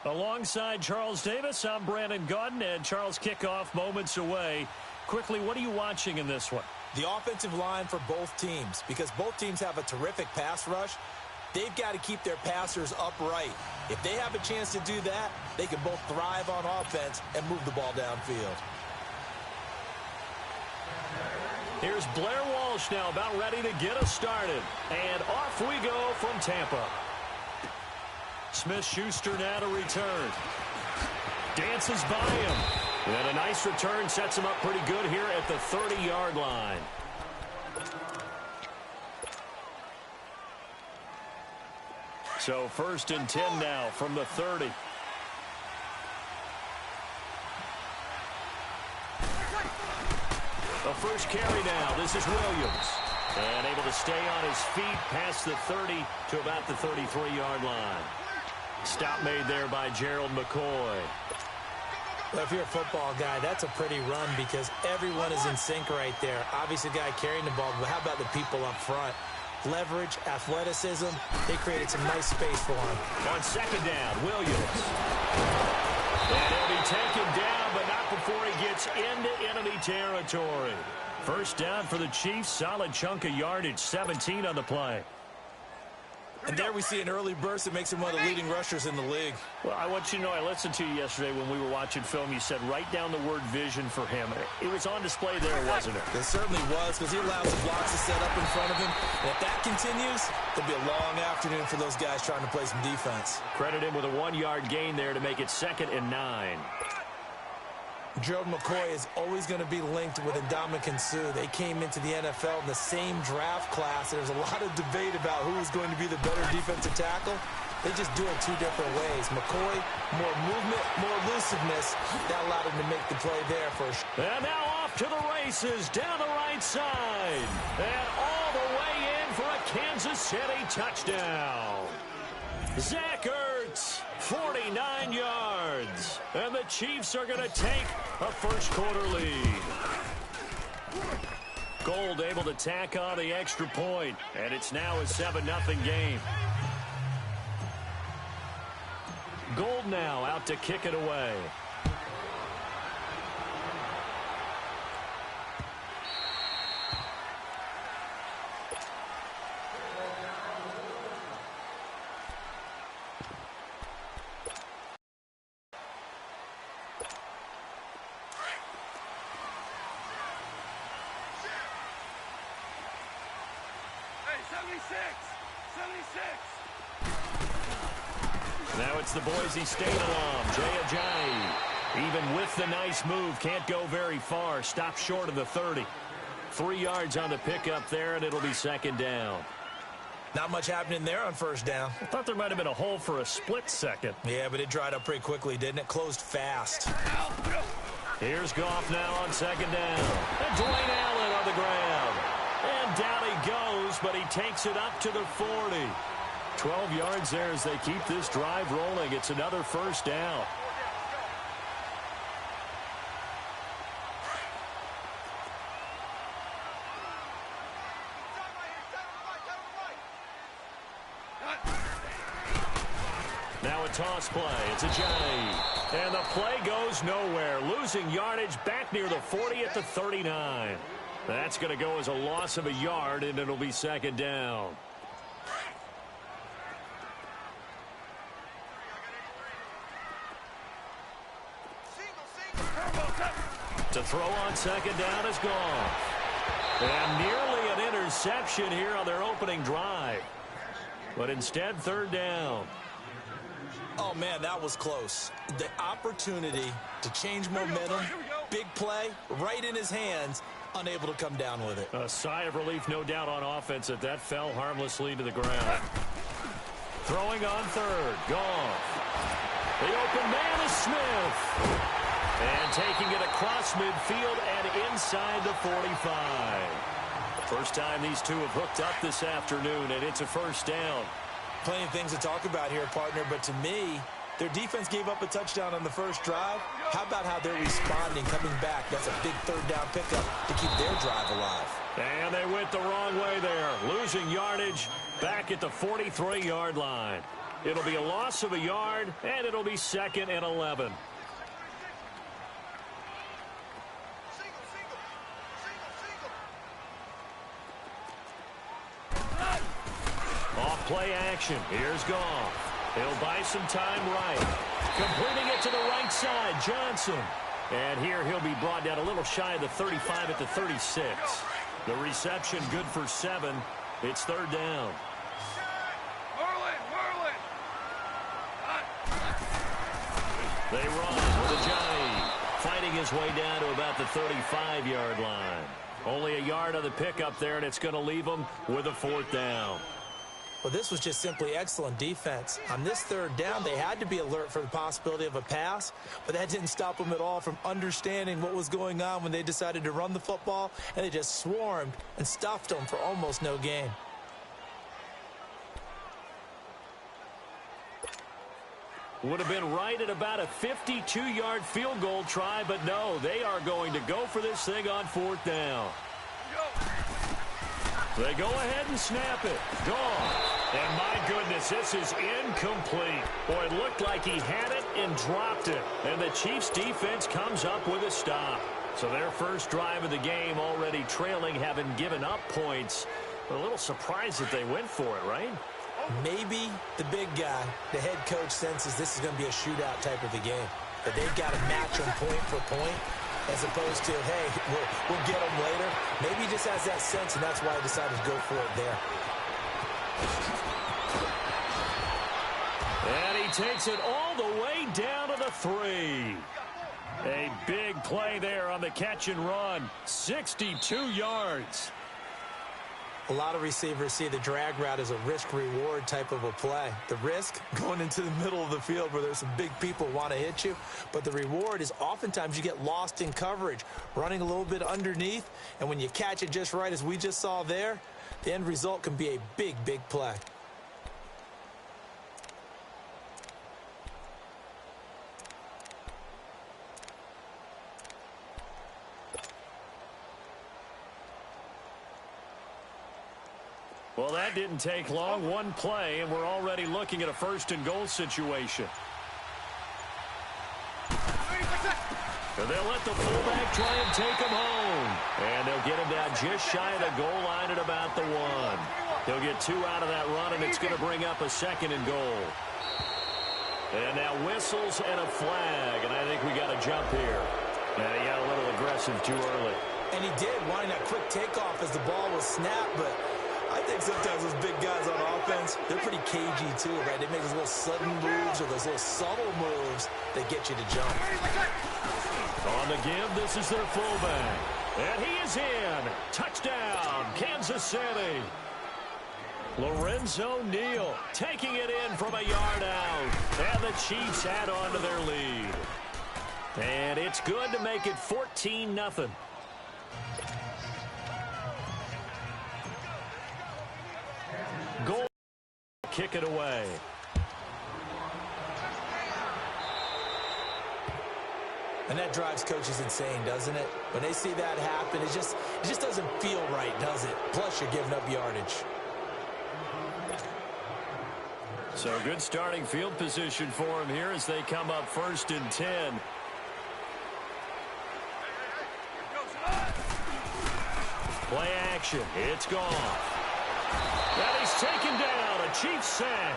Alongside Charles Davis, I'm Brandon Gaudin, and Charles, kickoff moments away. Quickly, what are you watching in this one? The offensive line for both teams, because both teams have a terrific pass rush. They've got to keep their passers upright. If they have a chance to do that, they can both thrive on offense and move the ball downfield. Here's Blair Walsh now about ready to get us started. And off we go from Tampa. Smith-Schuster now to return. Dances by him. And a nice return sets him up pretty good here at the 30-yard line. So 1st and 10 now from the 30. The first carry now. This is Williams. And able to stay on his feet past the 30 to about the 33-yard line. Stop made there by Gerald McCoy. Well, if you're a football guy, that's a pretty run because everyone is in sync right there. Obviously, the guy carrying the ball, but how about the people up front? Leverage, athleticism, they created some nice space for him. On 2nd down, Williams. And he'll be taken down, but not before he gets into enemy territory. 1st down for the Chiefs, solid chunk of yardage, 17 on the play. And there we see an early burst that makes him one of the leading rushers in the league. Well, I want you to know, I listened to you yesterday when we were watching film. You said write down the word vision for him. It was on display there, wasn't it? It certainly was, because he allows the blocks to set up in front of him. And if that continues, it'll be a long afternoon for those guys trying to play some defense. Credit him with a 1-yard gain there to make it 2nd and 9. Gerald McCoy is always going to be linked with Ndamukong Suh. They came into the NFL in the same draft class. There's a lot of debate about who is going to be the better defensive tackle. They just do it 2 different ways. McCoy, more movement, more elusiveness. That allowed him to make the play there first. And now off to the races down the right side. And all the way in for a Kansas City touchdown. Zach Ertz, 49 yards. And the Chiefs are going to take a first-quarter lead. Gold able to tack on the extra point, and it's now a 7-0 game. Gold now out to kick it away. Now it's the Boise State alum, Jay Ajayi. Even with the nice move, can't go very far. Stopped short of the 30. 3 yards on the pickup there, and it'll be 2nd down. Not much happening there on 1st down. I thought there might have been a hole for a split second. Yeah, but it dried up pretty quickly, didn't it? Closed fast. Here's Goff now on 2nd down. And Dwayne Allen on the ground. And down he goes, but he takes it up to the 40. 12 yards there as they keep this drive rolling. It's another 1st down. Now a toss play. It's Ajayi. And the play goes nowhere. Losing yardage back near the 40 at the 39. That's going to go as a loss of a yard, and it'll be 2nd down. To throw on 2nd down is gone. And nearly an interception here on their opening drive. But instead, 3rd down. Oh, man, that was close. The opportunity to change momentum, big play, right in his hands, unable to come down with it. A sigh of relief, no doubt, on offense that fell harmlessly to the ground. Throwing on 3rd, Goff. The open man is Smith. And taking it across midfield and inside the 45. First time these two have hooked up this afternoon, and it's a 1st down. Plenty of things to talk about here, partner, but to me, their defense gave up a touchdown on the first drive. How about how they're responding, coming back? That's a big 3rd down pickup to keep their drive alive. And they went the wrong way there, losing yardage back at the 43-yard line. It'll be a loss of a yard, and it'll be 2nd and 11. Off play action. Here's Goff. He'll buy some time right. Completing it to the right side, Johnson. And here he'll be brought down a little shy of the 35 at the 36. The reception good for 7. It's 3rd down. They run with Ajayi, fighting his way down to about the 35-yard line. Only a yard on the pickup there, and it's going to leave them with a 4th down. Well, this was just simply excellent defense. On this 3rd down, they had to be alert for the possibility of a pass, but that didn't stop them at all from understanding what was going on when they decided to run the football, and they just swarmed and stuffed them for almost no gain. Would have been right at about a 52-yard field goal try, but no, they are going to go for this thing on 4th down. They go ahead and snap it. Gone. And my goodness, this is incomplete. Boy, it looked like he had it and dropped it. And the Chiefs defense comes up with a stop. So their first drive of the game already trailing, having given up points. But a little surprised that they went for it, right? Maybe the big guy, the head coach, senses this is going to be a shootout type of a game. That they've got to match them point for point, as opposed to, hey, we'll get them later. Maybe he just has that sense, and that's why he decided to go for it there. And he takes it all the way down to the 3. A big play there on the catch and run. 62 yards. A lot of receivers see the drag route as a risk-reward type of a play. The risk, going into the middle of the field where there's some big people who want to hit you. But the reward is oftentimes you get lost in coverage, running a little bit underneath. And when you catch it just right, as we just saw there, the end result can be a big, big play. Well, that didn't take long. One play, and we're already looking at a 1st and goal situation. And they'll let the fullback try and take him home. And they'll get him down just shy of the goal line at about the 1. He'll get 2 out of that run, and it's going to bring up a 2nd and goal. And now whistles and a flag, and I think we got a jump here. Yeah, he got a little aggressive too early. And he did, wanting that quick takeoff as the ball was snapped, but I think sometimes those big guys on offense, they're pretty cagey too, right? They make those little sudden moves or those little subtle moves that get you to jump. On the give, this is their fullback. And he is in. Touchdown, Kansas City. Lorenzo Neal taking it in from a yard out. And the Chiefs add on to their lead. And it's good to make it 14-0. Goal, kick it away. And that drives coaches insane, doesn't it? When they see that happen, it just doesn't feel right, does it? Plus, you're giving up yardage. So good starting field position for him here as they come up 1st and 10. Play action. It's gone. And he's taken down. A Chiefs sack.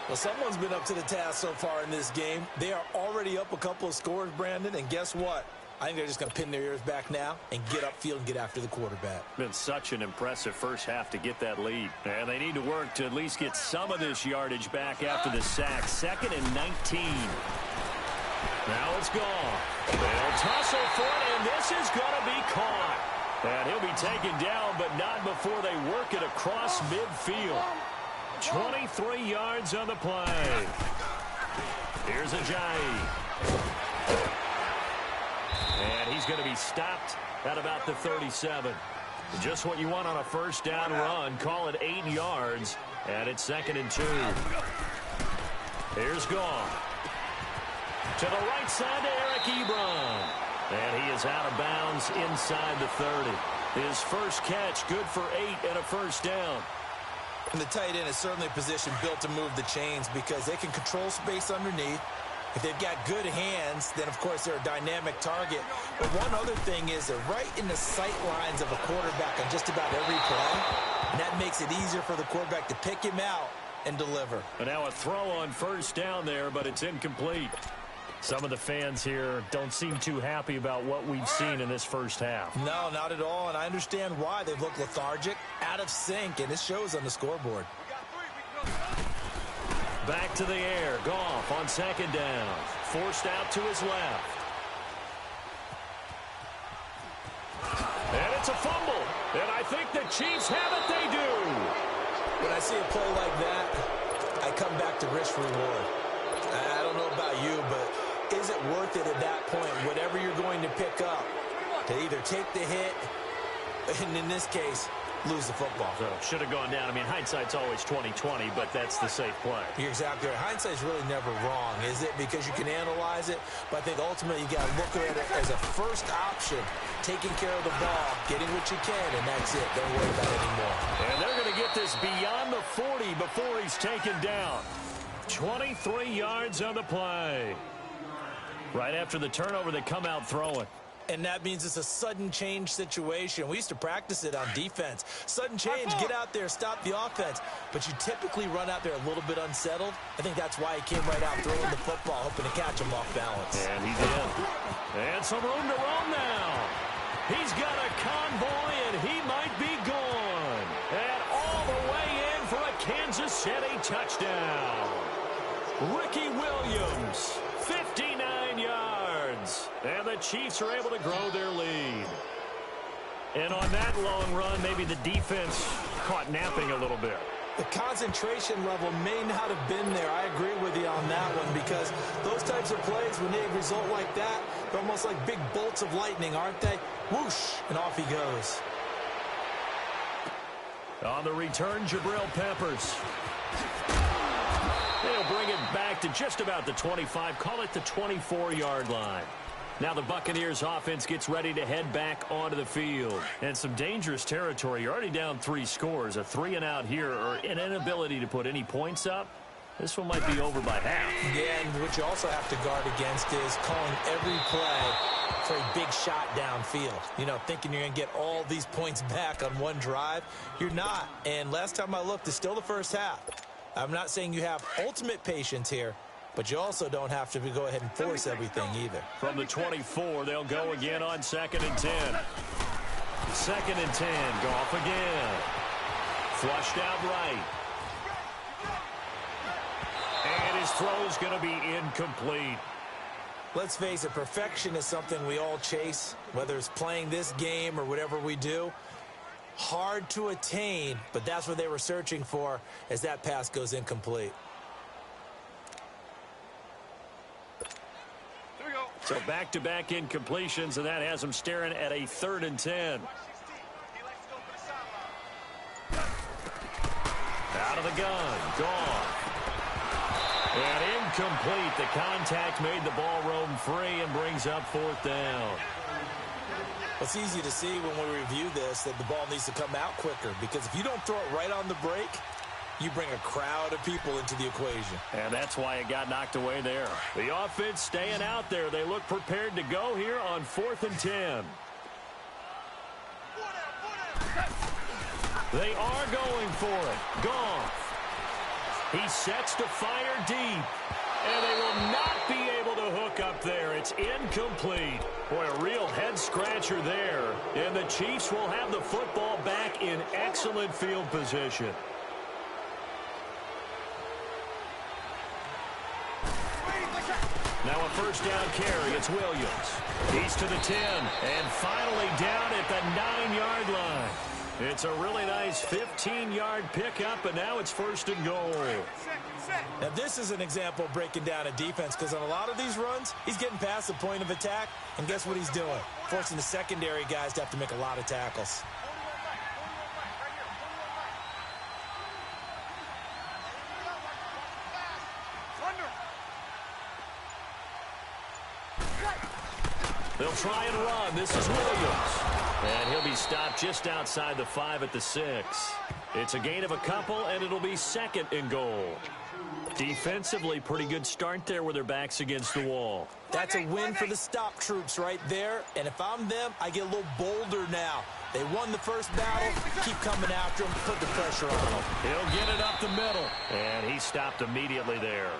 Well, someone's been up to the task so far in this game. They are already up a couple of scores, Brandon, and guess what? I think they're just going to pin their ears back now and get upfield and get after the quarterback. Been such an impressive first half to get that lead. And they need to work to at least get some of this yardage back after the sack. 2nd and 19. Now it's gone. They'll tussle for it, and this is going to be caught. And he'll be taken down, but not before they work it across midfield. 23 yards on the play. Here's Ajayi. And he's going to be stopped at about the 37. Just what you want on a first down run. Call it 8 yards. And it's 2nd and 2. Here's Goff. To the right side to Eric Ebron. And he is out of bounds inside the 30. His first catch, good for 8 and a first down. And the tight end is certainly a position built to move the chains because they can control space underneath. If they've got good hands, then, of course, they're a dynamic target. But one other thing is they're right in the sight lines of a quarterback on just about every play, and that makes it easier for the quarterback to pick him out and deliver. And now a throw on first down there, but it's incomplete. Some of the fans here don't seem too happy about what we've seen in this first half. No, not at all, and I understand why. They've looked lethargic, out of sync, and it shows on the scoreboard. Back to the air. Goff on second down. Forced out to his left. And it's a fumble. And I think the Chiefs have it. They do. When I see a play like that, I come back to risk reward. I don't know about you, but is it worth it at that point, whatever you're going to pick up, to either take the hit, and in this case, lose the football? So should have gone down. I mean, hindsight's always 20/20, but that's the safe play. You're exactly right. Hindsight's really never wrong, is it? Because you can analyze it, but I think ultimately you got to look at it as a first option, taking care of the ball, getting what you can, and that's it. Don't worry about it anymore. And they're going to get this beyond the 40 before he's taken down. 23 yards on the play. Right after the turnover, they come out throwing. And that means it's a sudden change situation. We used to practice it on defense. Sudden change, get out there, stop the offense. But you typically run out there a little bit unsettled. I think that's why he came right out throwing the football, hoping to catch him off balance. And he did. And some room to roam now. He's got a convoy, and he might be gone. And all the way in for a Kansas City touchdown. Ricky Williams, 59 yards. And the Chiefs are able to grow their lead. And on that long run, maybe the defense caught napping a little bit. The concentration level may not have been there. I agree with you on that one because those types of plays, when they result like that, they're almost like big bolts of lightning, aren't they? Whoosh, and off he goes. On the return, Jabril Peppers. They'll bring it back to just about the 25, call it the 24-yard line. Now the Buccaneers offense gets ready to head back onto the field. And some dangerous territory. You're already down 3 scores. A 3-and-out here, or an inability to put any points up. This one might be over by half. Yeah, and what you also have to guard against is calling every play for a big shot downfield. You know, thinking you're going to get all these points back on one drive. You're not. And last time I looked, it's still the first half. I'm not saying you have ultimate patience here, but you also don't have to go ahead and force everything either. From the 24, they'll go again on 2nd and 10. 2nd and 10, Goff again. Flushed out right. And his throw's going to be incomplete. Let's face it, perfection is something we all chase, whether it's playing this game or whatever we do. Hard to attain, but that's what they were searching for as that pass goes incomplete. So back-to-back incompletions, and that has them staring at a 3rd and 10. Out of the gun, gone. And incomplete. The contact made the ball roam free and brings up 4th down. It's easy to see when we review this that the ball needs to come out quicker, because if you don't throw it right on the break, you bring a crowd of people into the equation. And that's why it got knocked away there. The offense staying out there. They look prepared to go here on 4th and 10. They are going for it. Goff. He sets to fire deep. And they will not be able to hook up there. It's incomplete. Boy, a real head-scratcher there. And the Chiefs will have the football back in excellent field position. Now a 1st down carry. It's Williams. He's to the 10. And finally down at the 9-yard line. It's a really nice 15-yard pickup, and now it's 1st and goal. Now, this is an example of breaking down a defense, because on a lot of these runs, he's getting past the point of attack, and guess what he's doing? Forcing the secondary guys to have to make a lot of tackles. They'll try and run. This is Williams. And he'll be stopped just outside the 5 at the 6. It's a gain of a couple, and it'll be 2nd and goal. Defensively, pretty good start there with their backs against the wall. That's a win for the stop troops right there. And if I'm them, I get a little bolder now. They won the first battle. Keep coming after them. Put the pressure on them. He'll get it up the middle. And he stopped immediately there.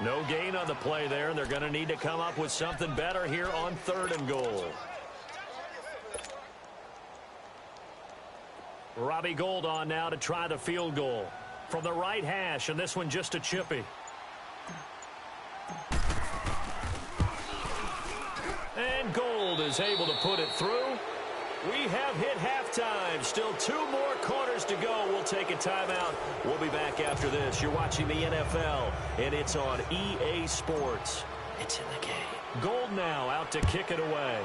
No gain on the play there. They're going to need to come up with something better here on 3rd and goal. Robbie Gould on now to try the field goal. From the right hash, and this one just a chippy. And Gould is able to put it through. We have hit halftime. Still 2 more quarters to go. We'll take a timeout. We'll be back after this. You're watching the NFL, and it's on EA Sports. It's in the game. Gould now out to kick it away.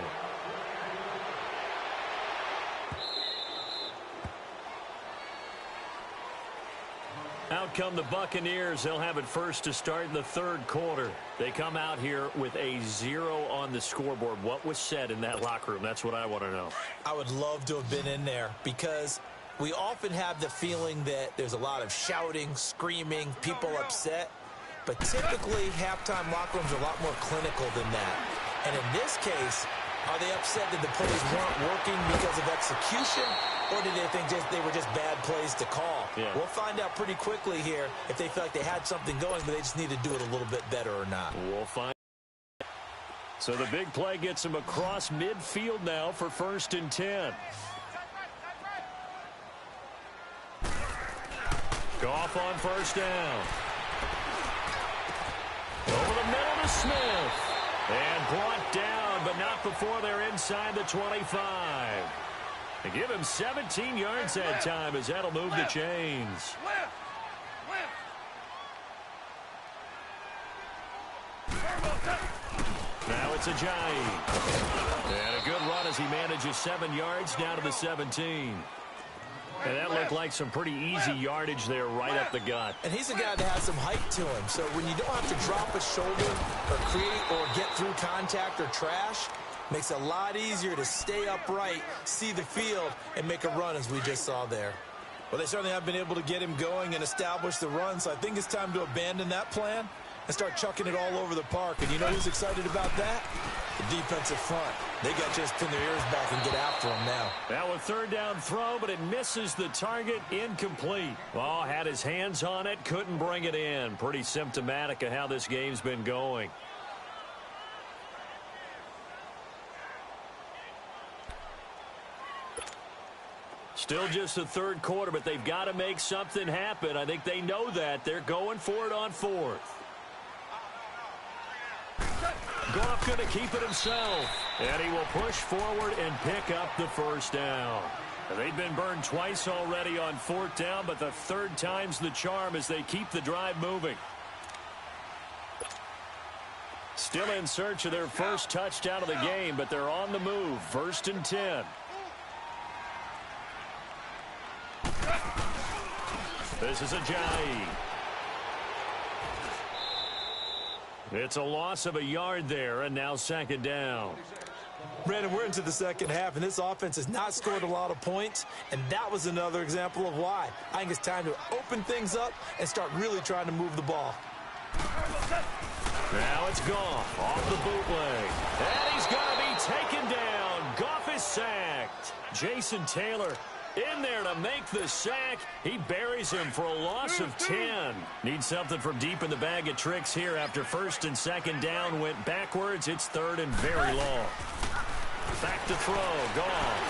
Out come the Buccaneers. They'll have it first to start in the 3rd quarter. They come out here with a 0 on the scoreboard. What was said in that locker room? That's what I want to know. I would love to have been in there because we often have the feeling that there's a lot of shouting, screaming, people upset. But typically, halftime locker rooms are a lot more clinical than that. And in this case, are they upset that the plays weren't working because of execution? Or did they think they were just bad plays to call? Yeah. We'll find out pretty quickly here if they feel like they had something going, but they just need to do it a little bit better or not. We'll find. So the big play gets him across midfield now for 1st and 10. Goff on 1st down. Over the middle to Smith. And brought down, but not before they're inside the 25. They give him 17 yards that time as that'll move the chains. Now it's Ajayi. And a good run as he manages 7 yards down to the 17. And that looked like some pretty easy yardage there right up the gut. And he's a guy that has some height to him. So when you don't have to drop a shoulder or create or get through contact or trash, makes it a lot easier to stay upright, see the field, and make a run as we just saw there. Well, they certainly have been able to get him going and establish the run, so I think it's time to abandon that plan and start chucking it all over the park. And you know who's excited about that? The defensive front. They got just pin their ears back and get after him now. That was 3rd down throw, but it misses the target. Incomplete. Oh, had his hands on it, couldn't bring it in. Pretty symptomatic of how this game's been going. Still just the 3rd quarter, but they've got to make something happen. I think they know that. They're going for it on 4th. Goff going to keep it himself. And he will push forward and pick up the 1st down. They've been burned twice already on 4th down, but the 3rd time's the charm as they keep the drive moving. Still in search of their first touchdown of the game, but they're on the move. 1st and 10. This is Ajayi. It's a loss of a yard there, and now 2nd down. Brandon, we're into the 2nd half, and this offense has not scored a lot of points, and that was another example of why. I think it's time to open things up and start really trying to move the ball. Now it's Goff off the bootleg. And he's going to be taken down. Goff is sacked. Jason Taylor in there to make the sack. He buries him for a loss of 10. Needs something from deep in the bag of tricks here after 1st and 2nd down went backwards. It's 3rd and very long. Back to throw. Goff.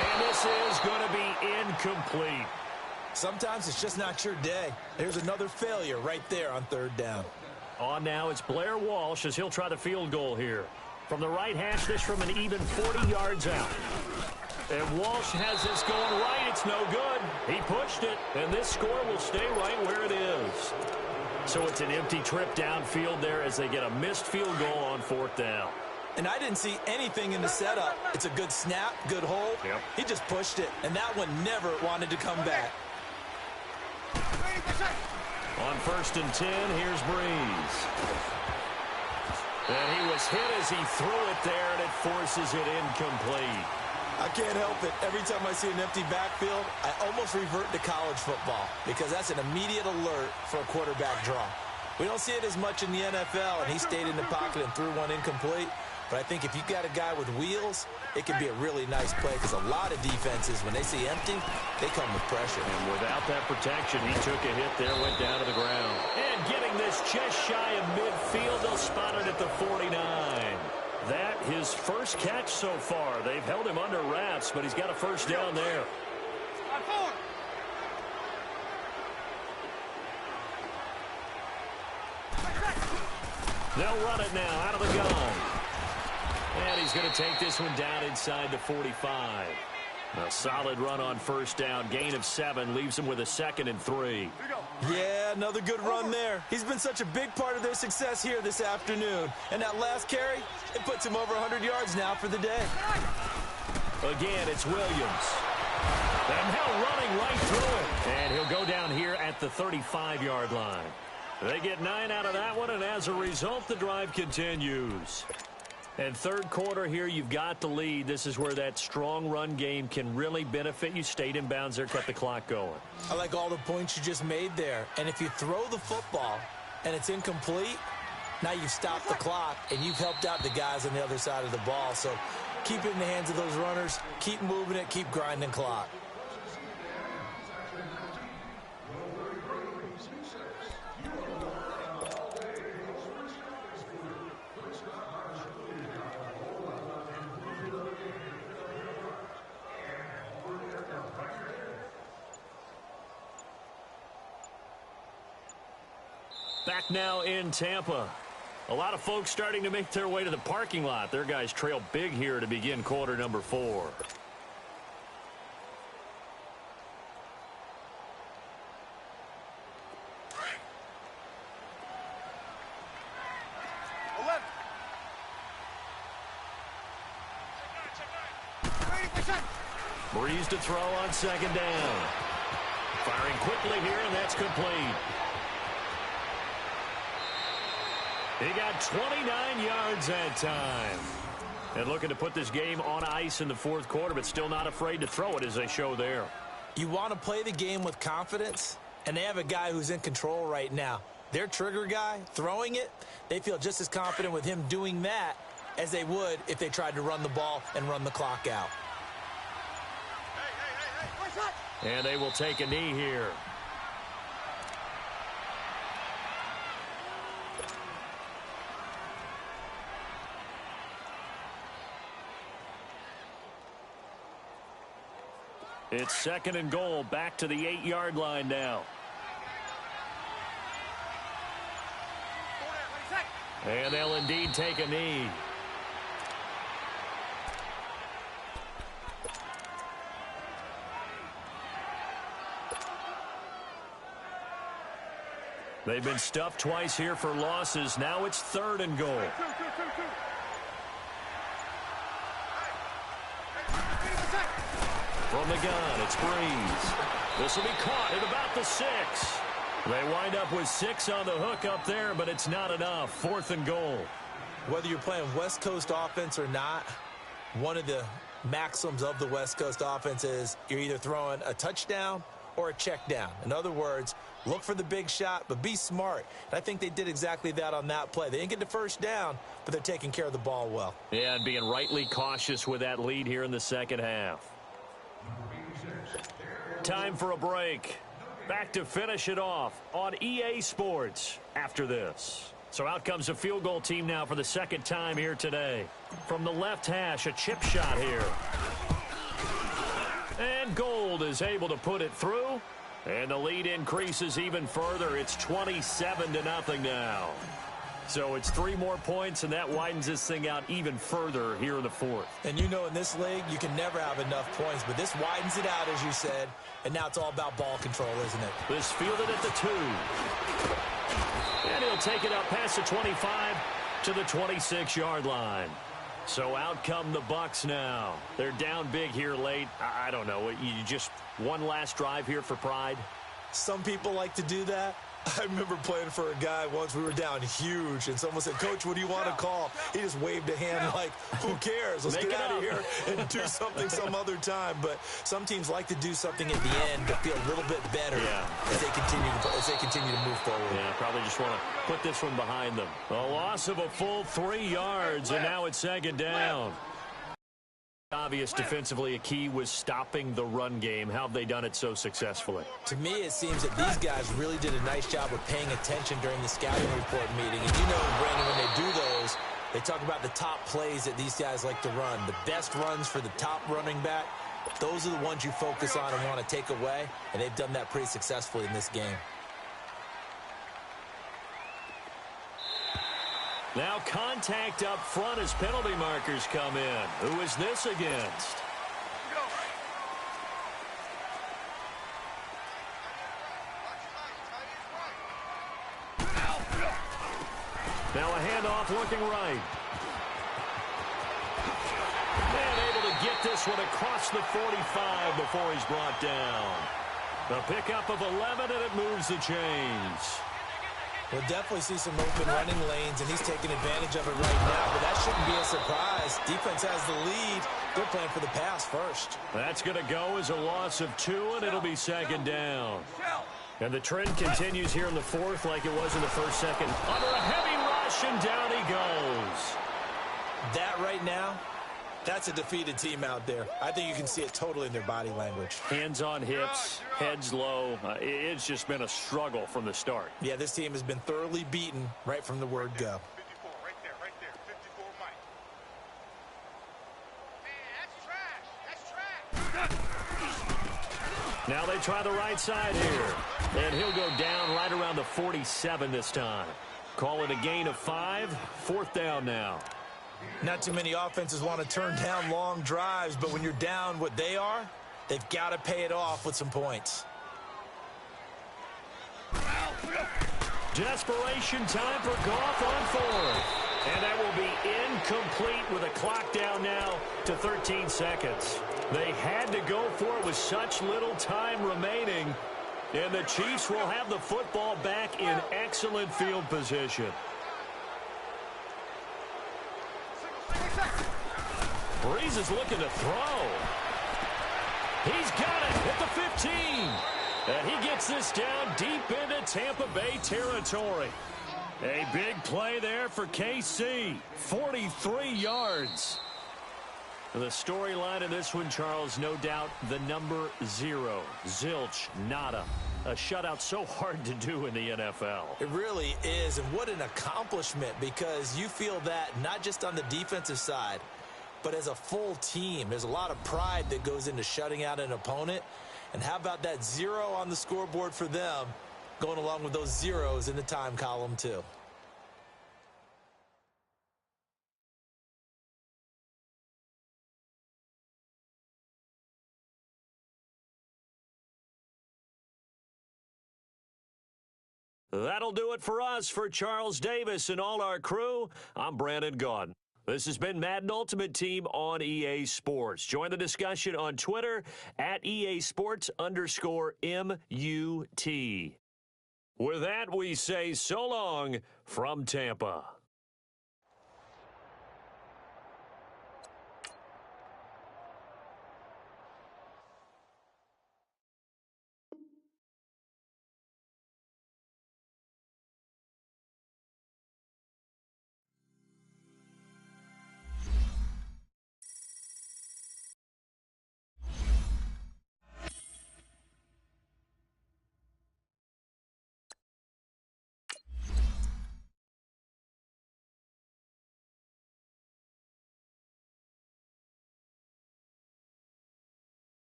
And this is going to be incomplete. Sometimes it's just not your day. There's another failure right there on 3rd down. On now, it's Blair Walsh as he'll try the field goal here. From the right hash, this from an even 40 yards out. And Walsh has this going right. It's no good. He pushed it, and this score will stay right where it is. So it's an empty trip downfield there as they get a missed field goal on 4th down. And I didn't see anything in the setup. It's a good snap, good hold. Yep. He just pushed it, and that one never wanted to come back. On 1st and 10, here's Breeze. And he was hit as he threw it there, and it forces it incomplete. I can't help it. Every time I see an empty backfield, I almost revert to college football because that's an immediate alert for a quarterback draw. We don't see it as much in the NFL, and he stayed in the pocket and threw one incomplete. But I think if you've got a guy with wheels, it can be a really nice play because a lot of defenses, when they see empty, they come with pressure. And without that protection, he took a hit there, went down to the ground. And getting this just shy of midfield, they'll spot it at the 49. That his first catch so far. They've held him under wraps, but he's got a first down there. They'll run it now out of the gun. And he's going to take this one down inside the 45. A solid run on first down. Gain of 7 leaves him with a 2nd and 3. Yeah, another good run there. He's been such a big part of their success here this afternoon. And that last carry, it puts him over 100 yards now for the day. Again, it's Williams. And now running right through it. And he'll go down here at the 35-yard line. They get 9 out of that one, and as a result, the drive continues. And third quarter here, you've got the lead. This is where that strong run game can really benefit you. Stayed in bounds there, kept the clock going. I like all the points you just made there. And if you throw the football and it's incomplete, now you've stopped the clock and you've helped out the guys on the other side of the ball. So keep it in the hands of those runners. Keep moving it. Keep grinding clock. Back now in Tampa. A lot of folks starting to make their way to the parking lot. Their guys trail big here to begin quarter number 4. Breeze to throw on second down. Firing quickly here, and that's complete. He got 29 yards that time. And looking to put this game on ice in the fourth quarter, but still not afraid to throw it as they show there. You want to play the game with confidence, and they have a guy who's in control right now. Their trigger guy, throwing it, they feel just as confident with him doing that as they would if they tried to run the ball and run the clock out. And they will take a knee here. It's 2nd and goal, back to the 8-yard line now. And they'll indeed take a knee. They've been stuffed twice here for losses. Now it's 3rd and goal. From the gun, it's Breeze. This will be caught at about the 6. They wind up with 6 on the hook up there, but it's not enough. 4th and goal. Whether you're playing West Coast offense or not, one of the maxims of the West Coast offense is you're either throwing a touchdown or a check down. In other words, look for the big shot, but be smart. And I think they did exactly that on that play. They didn't get the first down, but they're taking care of the ball well. Yeah, and being rightly cautious with that lead here in the second half. Time for a break. Back to finish it off on EA Sports after this. So out comes a field goal team now for the second time here today. From the left hash, a chip shot here. And Gold is able to put it through. And the lead increases even further. It's 27-0 now. So it's 3 more points, and that widens this thing out even further here in the fourth. And you know in this league, you can never have enough points, but this widens it out, as you said, and now it's all about ball control, isn't it? This fielded at the 2. And he'll take it up past the 25 to the 26-yard line. So out come the Bucs now. They're down big here late. I don't know. You just one last drive here for pride? Some people like to do that. I remember playing for a guy once. We were down huge, and someone said, "Coach, what do you want to call?" He just waved a hand like, "Who cares? Let's get out of here and do something some other time." But some teams like to do something at the end to feel a little bit better as they continue to move forward. Yeah, probably just want to put this one behind them. A loss of a full 3 yards, and now it's second down. Obvious defensively, a key was stopping the run game. How have they done it so successfully? To me, it seems that these guys really did a nice job of paying attention during the scouting report meeting. And you know, Brandon, when they do those, they talk about the top plays that these guys like to run. The best runs for the top running back, those are the ones you focus on and want to take away. And they've done that pretty successfully in this game. Now contact up front as penalty markers come in. Who is this against? Now a handoff looking right. And able to get this one across the 45 before he's brought down. The pickup of 11, and it moves the chains. We'll definitely see some open running lanes, and he's taking advantage of it right now, but that shouldn't be a surprise. Defense has the lead. They're playing for the pass first. That's going to go as a loss of 2, and it'll be second down. And the trend continues here in the fourth like it was in the first second. Under a heavy rush, and down he goes. That right now, that's a defeated team out there. I think you can see it totally in their body language. Hands on hips, heads low. It's just been a struggle from the start. Yeah, this team has been thoroughly beaten right from the word go. 54, right there. 54, Mike. Man, that's trash. Now they try the right side here. And he'll go down right around the 47 this time. Call it a gain of 5. Fourth down now. Not too many offenses want to turn down long drives, but when you're down what they are, they've got to pay it off with some points. Desperation time for Goff on fourth. And that will be incomplete with a clock down now to 13 seconds. They had to go for it with such little time remaining. And the Chiefs will have the football back in excellent field position. Breeze is looking to throw. He's got it at the 15. And he gets this down deep into Tampa Bay territory. A big play there for KC. 43 yards. The storyline in this one, Charles, no doubt the number 0. Zilch, nada. A shutout so hard to do in the NFL. It really is, and what an accomplishment, because you feel that not just on the defensive side, but as a full team. There's a lot of pride that goes into shutting out an opponent. And how about that 0 on the scoreboard for them, going along with those zeros in the time column too. That'll do it for us. For Charles Davis and all our crew, I'm Brandon Gaudin. This has been Madden Ultimate Team on EA Sports. Join the discussion on Twitter at EA Sports_MUT. With that, we say so long from Tampa.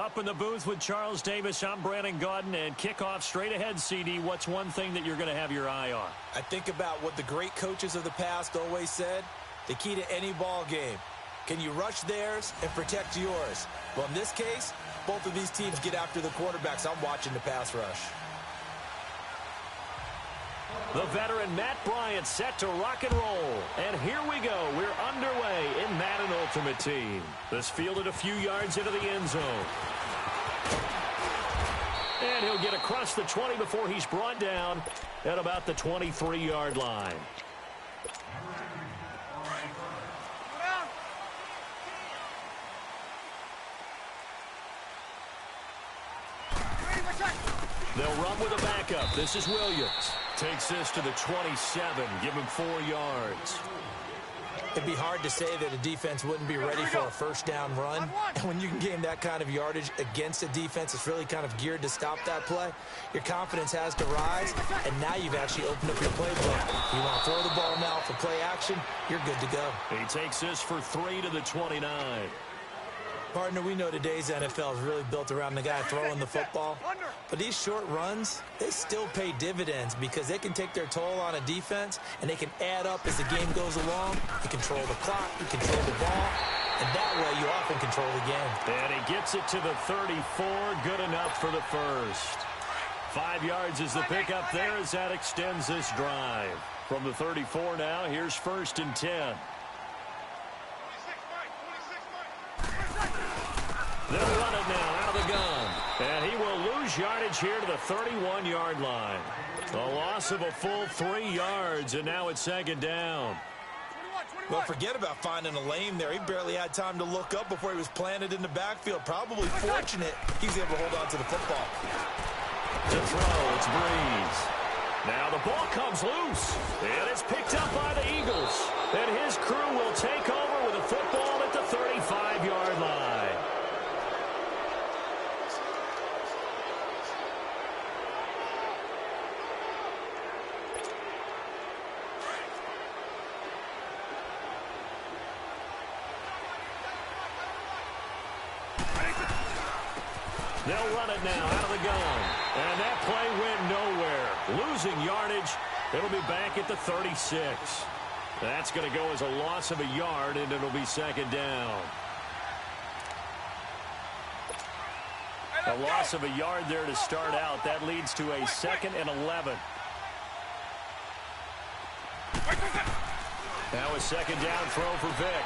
Up in the booth with Charles Davis, I'm Brandon Gaudin, and kickoff straight ahead, CD. What's one thing that you're going to have your eye on? I think about what the great coaches of the past always said. The key to any ball game. Can you rush theirs and protect yours? Well, in this case, both of these teams get after the quarterbacks. I'm watching the pass rush. The veteran Matt Bryant set to rock and roll. And here we go. We're underway in Madden Ultimate Team. This fielded a few yards into the end zone. And he'll get across the 20 before he's brought down at about the 23-yard line. They'll run with a backup. This is Williams. Takes this to the 27. Give him 4 yards. It'd be hard to say that a defense wouldn't be ready for a first down run. And when you can gain that kind of yardage against a defense, it's really kind of geared to stop that play. Your confidence has to rise, and now you've actually opened up your playbook. You want to throw the ball now for play action, you're good to go. He takes this for 3 to the 29. Partner, we know today's NFL is really built around the guy throwing the football. But these short runs, they still pay dividends because they can take their toll on a defense, and they can add up as the game goes along. You control the clock, you control the ball, and that way you often control the game. And he gets it to the 34. Good enough for the first. 5 yards is the pickup there as that extends this drive. From the 34 now, here's 1st and 10. They'll run it now out of the gun. And he will lose yardage here to the 31-yard line. A loss of a full 3 yards, and now it's 2nd down. Well, forget about finding a lane there. He barely had time to look up before he was planted in the backfield. Probably fortunate he's able to hold on to the football. To throw, it's Breeze. Now the ball comes loose, and it's picked up by the Eagles. And his crew will take over with a football at the 35-yard line. They'll run it now out of the gun. And that play went nowhere. Losing yardage. It'll be back at the 36. That's going to go as a loss of a yard, and it'll be 2nd down. A loss of a yard there to start out. That leads to a 2nd and 11. Now a 2nd down throw for Vick.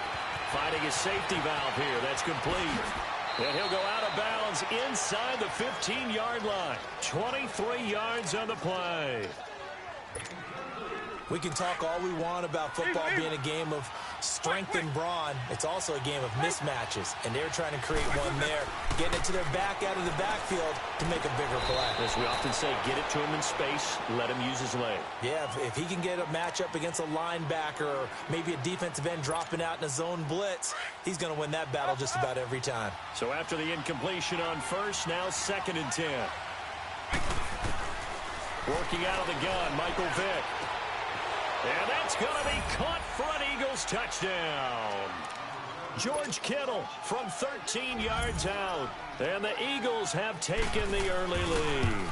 Finding his safety valve here. That's complete. And he'll go out of bounds inside the 15-yard line. 23 yards on the play. We can talk all we want about football being a game of strength and brawn. It's also a game of mismatches, and they're trying to create one there, getting it to their back out of the backfield to make a bigger play. As we often say, get it to him in space, let him use his leg. Yeah, if he can get a matchup against a linebacker or maybe a defensive end dropping out in a zone blitz, he's going to win that battle just about every time. So after the incompletion on first, now 2nd and 10. Working out of the gun, Michael Vick. And that's going to be caught for an Eagles touchdown. George Kittle from 13 yards out. And the Eagles have taken the early lead.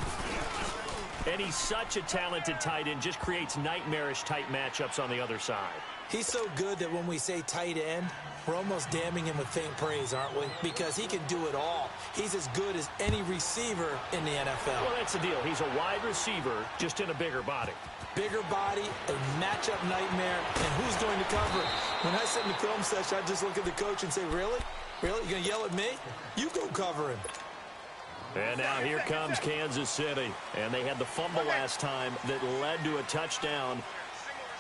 And he's such a talented tight end, just creates nightmarish-type matchups on the other side. He's so good that when we say tight end, we're almost damning him with faint praise, aren't we? Because he can do it all. He's as good as any receiver in the NFL. Well, that's the deal. He's a wide receiver, just in a bigger body. Bigger body, a matchup nightmare, and who's going to cover it? When I sit in the film session, I just look at the coach and say, really? Really? You're going to yell at me? You go cover him. And now here comes Kansas City. And they had the fumble last time that led to a touchdown.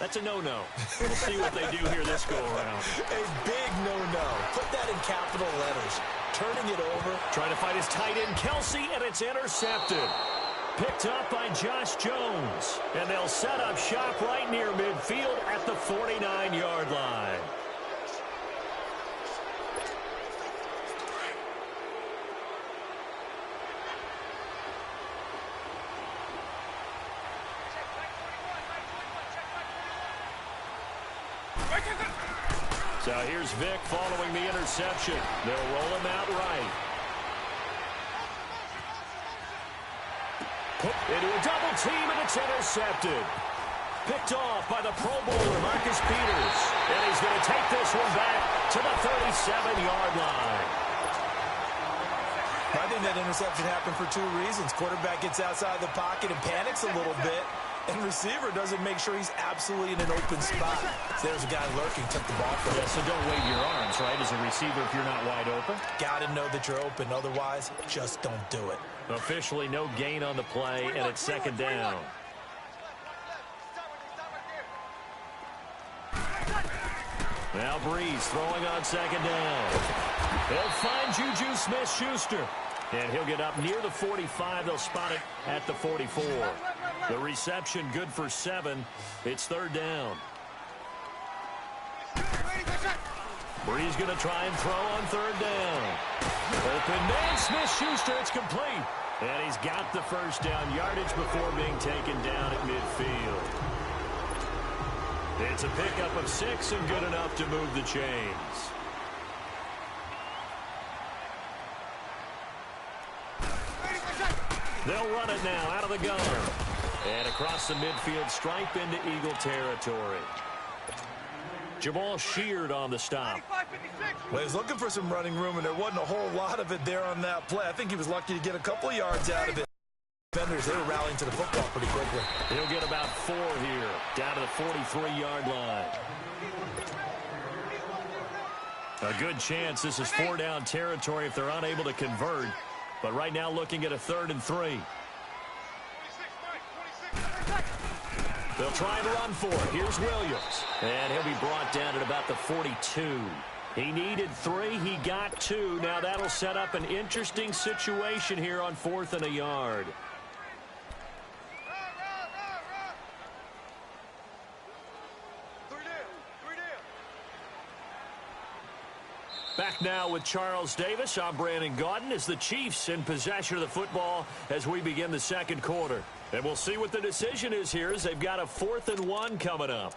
That's a no-no. We'll see what they do here this go-around. A big no-no. Put that in capital letters. Turning it over. Trying to find his tight end, Kelsey, and it's intercepted. Picked up by Josh Jones. And they'll set up shop right near midfield at the 49-yard line. So here's Vick following the interception. They'll roll him out right. Into a double team, and it's intercepted. Picked off by the Pro Bowler, Marcus Peters. And he's going to take this one back to the 37-yard line. I think that interception happened for two reasons. Quarterback gets outside the pocket and panics a little bit, and receiver doesn't make sure he's absolutely in an open spot. So there's a guy lurking, took the ball from him. Yeah, so don't wave your arms, right, as a receiver if you're not wide open. Got to know that you're open. Otherwise, just don't do it. Officially, no gain on the play, and it's second down. Now Breeze throwing on second down. They'll find Juju Smith-Schuster. And he'll get up near the 45. They'll spot it at the 44. The reception good for 7. It's third down. Breeze going to try and throw on third down. Open man, Smith-Schuster. It's complete. And he's got the first down yardage before being taken down at midfield. It's a pickup of 6 and good enough to move the chains. They'll run it now out of the gun. And across the midfield stripe into Eagle territory. Jamal Sheard on the stop. Well, he was looking for some running room, and there wasn't a whole lot of it there on that play. I think he was lucky to get a couple of yards out of it. Defenders, they were rallying to the football pretty quickly. He'll get about 4 here, down to the 43-yard line. A good chance this is 4-down territory if they're unable to convert. But right now looking at a 3rd and 3. They'll try and run for it. Here's Williams. And he'll be brought down at about the 42. He needed 3. He got 2. Now that'll set up an interesting situation here on 4th and a yard. Back now with Charles Davis. I'm Brandon Gaudin as the Chiefs in possession of the football as we begin the second quarter. And we'll see what the decision is here as they've got a 4th and 1 coming up.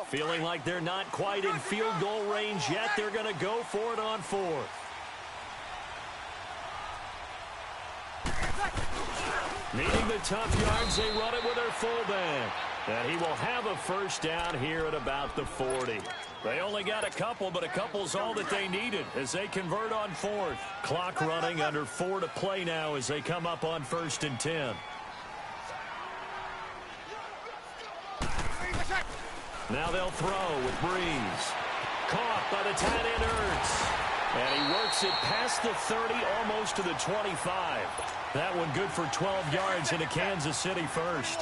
Feeling like they're not quite in field goal range yet. They're going to go for it on 4th. Needing the tough yards, they run it with their fullback. And he will have a first down here at about the 40. They only got a couple, but a couple's all that they needed as they convert on 4th. Clock running under 4 to play now as they come up on 1st and 10. Now they'll throw with Breeze. Caught by the tight end Ertz. And he works it past the 30, almost to the 25. That one good for 12 yards into Kansas City first.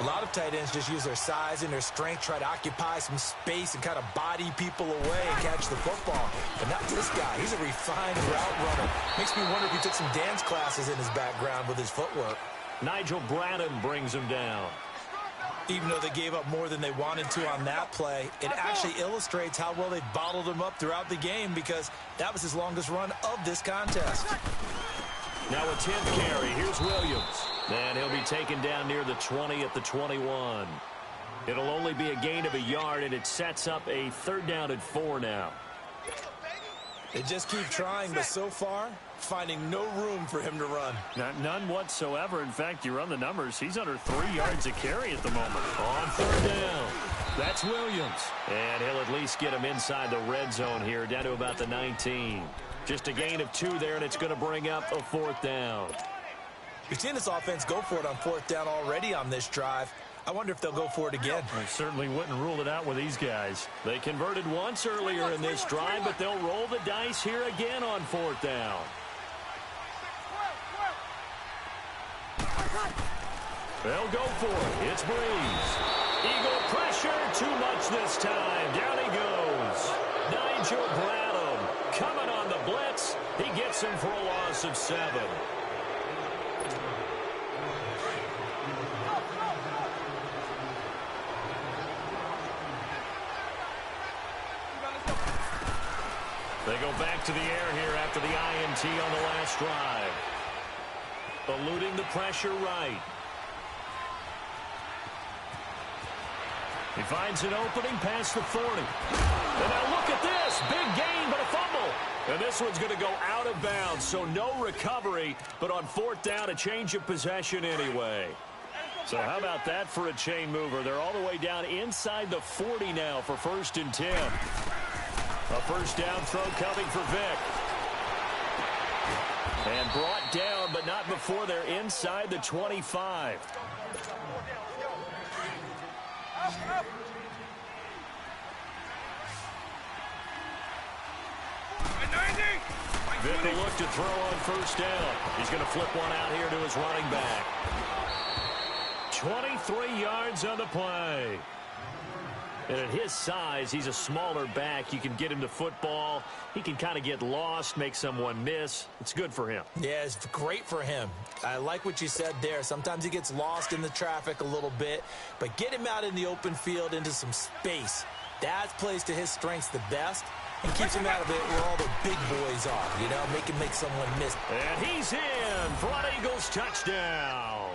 A lot of tight ends just use their size and their strength, try to occupy some space and kind of body people away and catch the football. But not this guy. He's a refined route runner. Makes me wonder if he took some dance classes in his background with his footwork. Nigel Bradham brings him down. Even though they gave up more than they wanted to on that play, it actually illustrates how well they bottled him up throughout the game because that was his longest run of this contest. Now a 10th carry. Here's Williams. And he'll be taken down near the 20 at the 21. It'll only be a gain of a yard, and it sets up a 3rd down and 4 now. They just keep trying, but so far, finding no room for him to run. None whatsoever. In fact, you run the numbers. He's under 3 yards a carry at the moment. On 3rd down. That's Williams. And he'll at least get him inside the red zone here, down to about the 19. Just a gain of 2 there, and it's going to bring up a 4th down. We've seen this offense go for it on 4th down already on this drive. I wonder if they'll go for it again. I certainly wouldn't rule it out with these guys. They converted once earlier in this drive, but they'll roll the dice here again on 4th down. They'll go for it. It's Breeze. Eagle pressure. Too much this time. Down he goes. Nigel Bradham coming on the blitz. He gets him for a loss of 7. They go back to the air here after the INT on the last drive. Eluding the pressure right. He finds an opening past the 40. And now look at this. Big gain, but a fumble. And this one's going to go out of bounds, so no recovery. But on fourth down, a change of possession anyway. So how about that for a chain mover? They're all the way down inside the 40 now for 1st and 10. A first down throw coming for Vick. And brought down, but not before they're inside the 25. Vick will look to throw on first down. He's going to flip one out here to his running back. 23 yards on the play. And at his size, he's a smaller back. You can get him the football. He can kind of get lost, make someone miss. It's good for him. Yeah, it's great for him. I like what you said there. Sometimes he gets lost in the traffic a little bit, but get him out in the open field into some space. That plays to his strengths the best and keeps him out of it where all the big boys are, you know, make someone miss. And he's in for an Eagles touchdown.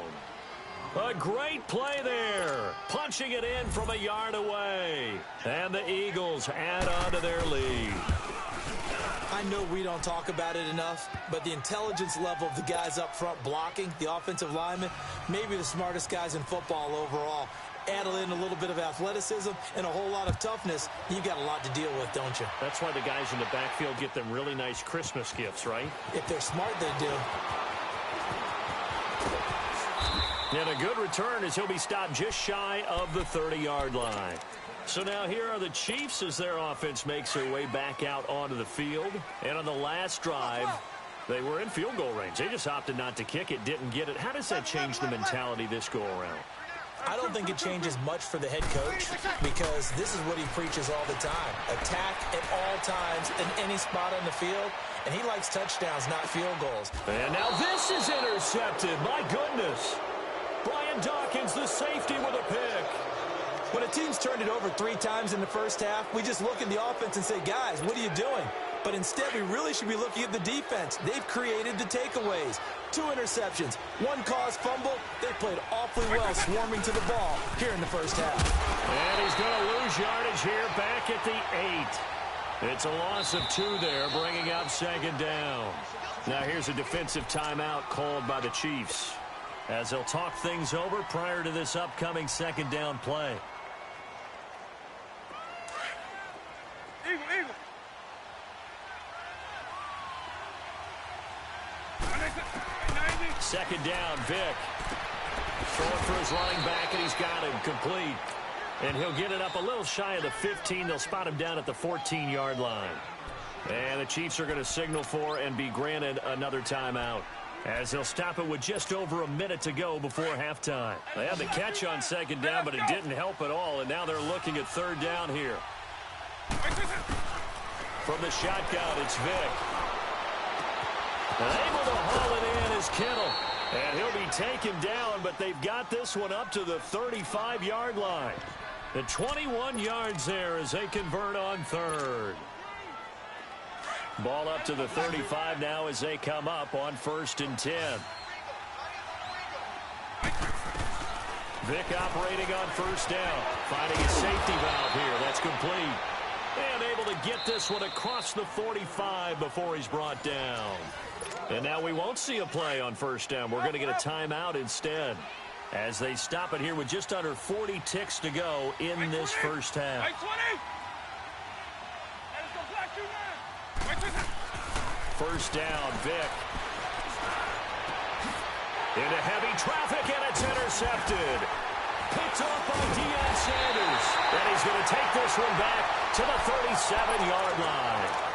A great play there. Punching it in from a yard away. And the Eagles add on to their lead. I know we don't talk about it enough, but the intelligence level of the guys up front blocking, the offensive linemen, maybe the smartest guys in football overall. Add in a little bit of athleticism and a whole lot of toughness, you've got a lot to deal with, don't you? That's why the guys in the backfield get them really nice Christmas gifts, right? If they're smart, they do. And a good return as he'll be stopped just shy of the 30-yard line. So now here are the Chiefs as their offense makes their way back out onto the field. And on the last drive, they were in field goal range. They just opted not to kick it, didn't get it. How does that change the mentality this go-around? I don't think it changes much for the head coach because this is what he preaches all the time. Attack at all times in any spot on the field, and he likes touchdowns, not field goals. And now this is intercepted. My goodness. Brian Dawkins, the safety, with a pick. When a team's turned it over 3 times in the first half, we just look at the offense and say, guys, what are you doing? But instead, we really should be looking at the defense. They've created the takeaways. 2 interceptions, 1 caused fumble. They played awfully well swarming to the ball here in the first half. And he's going to lose yardage here back at the 8. It's a loss of 2 there, bringing up 2nd down. Now here's a defensive timeout called by the Chiefs as they'll talk things over prior to this upcoming 2nd down play. Eagle. 2nd down, Vick. Throwing for his running back, and he's got him complete. And he'll get it up a little shy of the 15. They'll spot him down at the 14-yard line. And the Chiefs are going to signal for and be granted another timeout, as they'll stop it with just over a minute to go before halftime. They had the catch on 2nd down, but it didn't help at all. And now they're looking at 3rd down here. From the shotgun, it's Vick. And able to haul it in is Kittle. And he'll be taken down, but they've got this one up to the 35-yard line. And 21 yards there as they convert on 3rd. Ball up to the 35 now as they come up on 1st and 10. Vick operating on 1st down. Finding a safety valve here. That's complete. And able to get this one across the 45 before he's brought down. And now we won't see a play on 1st down. We're going to get a timeout instead, as they stop it here with just under 40 ticks to go in this first half. 1st down, Vick. Into heavy traffic, and it's intercepted. Picked off by Deion Sanders. And he's going to take this one back to the 37-yard line.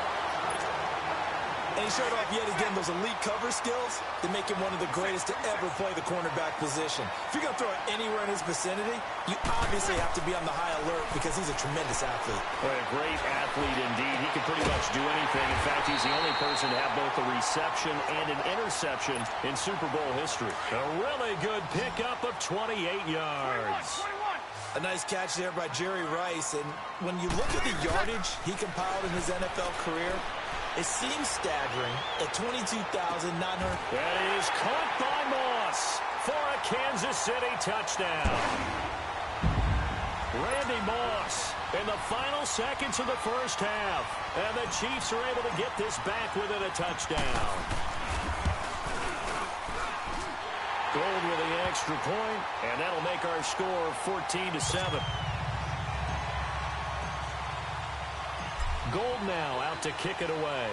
And he showed off yet again those elite cover skills that make him one of the greatest to ever play the cornerback position. If you're going to throw it anywhere in his vicinity, you obviously have to be on the high alert because he's a tremendous athlete. Well, a great athlete indeed. He can pretty much do anything. In fact, he's the only person to have both a reception and an interception in Super Bowl history. A really good pickup of 28 yards. A nice catch there by Jerry Rice. And when you look at the yardage he compiled in his NFL career, It seems staggering at 22,900. That is caught by Moss for a Kansas City touchdown. Randy Moss in the final seconds of the first half. And the Chiefs are able to get this back within a touchdown. Gold with the extra point, and that'll make our score 14-7. Gold now out to kick it away.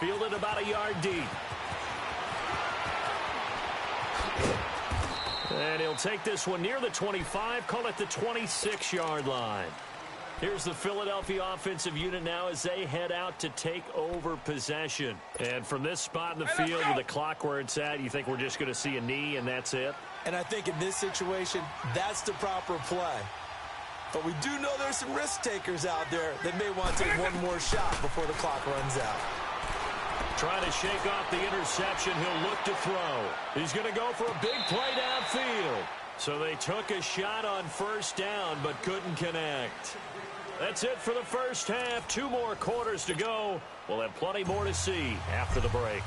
Fielded about a yard deep. And he'll take this one near the 25, call it the 26-yard line. Here's the Philadelphia offensive unit now as they head out to take over possession. And from this spot in the field with the clock where it's at, you think we're just going to see a knee and that's it? And I think in this situation, that's the proper play. But we do know there's some risk takers out there that may want to take one more shot before the clock runs out. Trying to shake off the interception, he'll look to throw. He's going to go for a big play downfield. So they took a shot on first down but couldn't connect. That's it for the first half. 2 more quarters to go. We'll have plenty more to see after the break.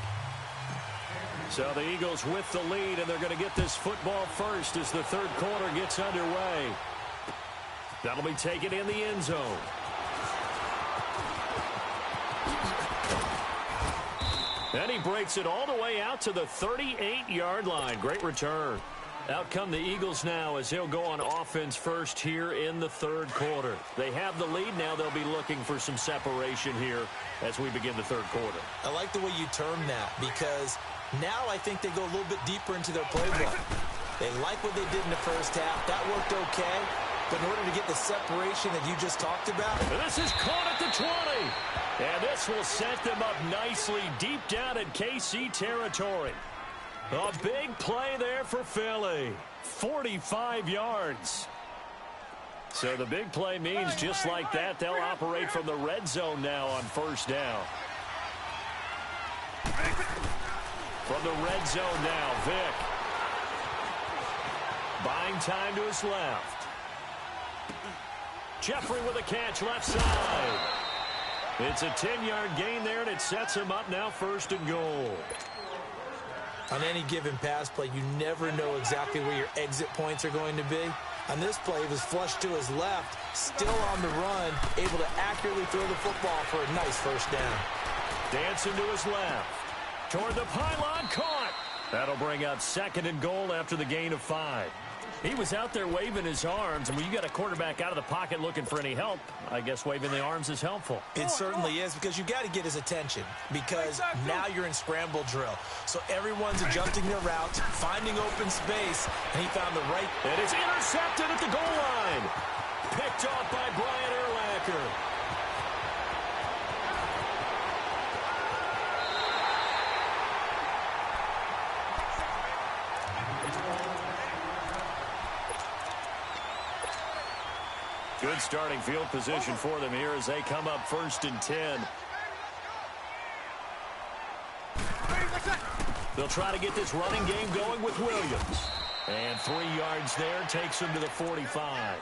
So the Eagles with the lead, and they're going to get this football first as the third quarter gets underway. That'll be taken in the end zone. And he breaks it all the way out to the 38-yard line. Great return. Out come the Eagles now as they'll go on offense first here in the third quarter. They have the lead now. They'll be looking for some separation here as we begin the third quarter. I like the way you term that because now I think they go a little bit deeper into their playbook. They like what they did in the first half. That worked okay. But in order to get the separation that you just talked about. And this is caught at the 20. And this will set them up nicely deep down in KC territory. A big play there for Philly. 45 yards. So the big play means just like that, they'll operate from the red zone now on first down. From the red zone now, Vick. Buying time to his left. Jeffrey with a catch left side. It's a 10-yard gain there, and it sets him up now first and goal. On any given pass play, you never know exactly where your exit points are going to be. On this play, he was flushed to his left, still on the run, able to accurately throw the football for a nice first down. Dancing to his left. Toward the pylon, caught. That'll bring up second and goal after the gain of 5. He was out there waving his arms, and when you got a quarterback out of the pocket looking for any help, I guess waving the arms is helpful. It certainly is, because you got to get his attention, because now you're in scramble drill. So everyone's adjusting their routes, finding open space, and he found the right. And it's intercepted at the goal line. Picked off by Brian Urlacher. Good starting field position for them here as they come up first and 10. They'll try to get this running game going with Williams. And 3 yards there takes him to the 45.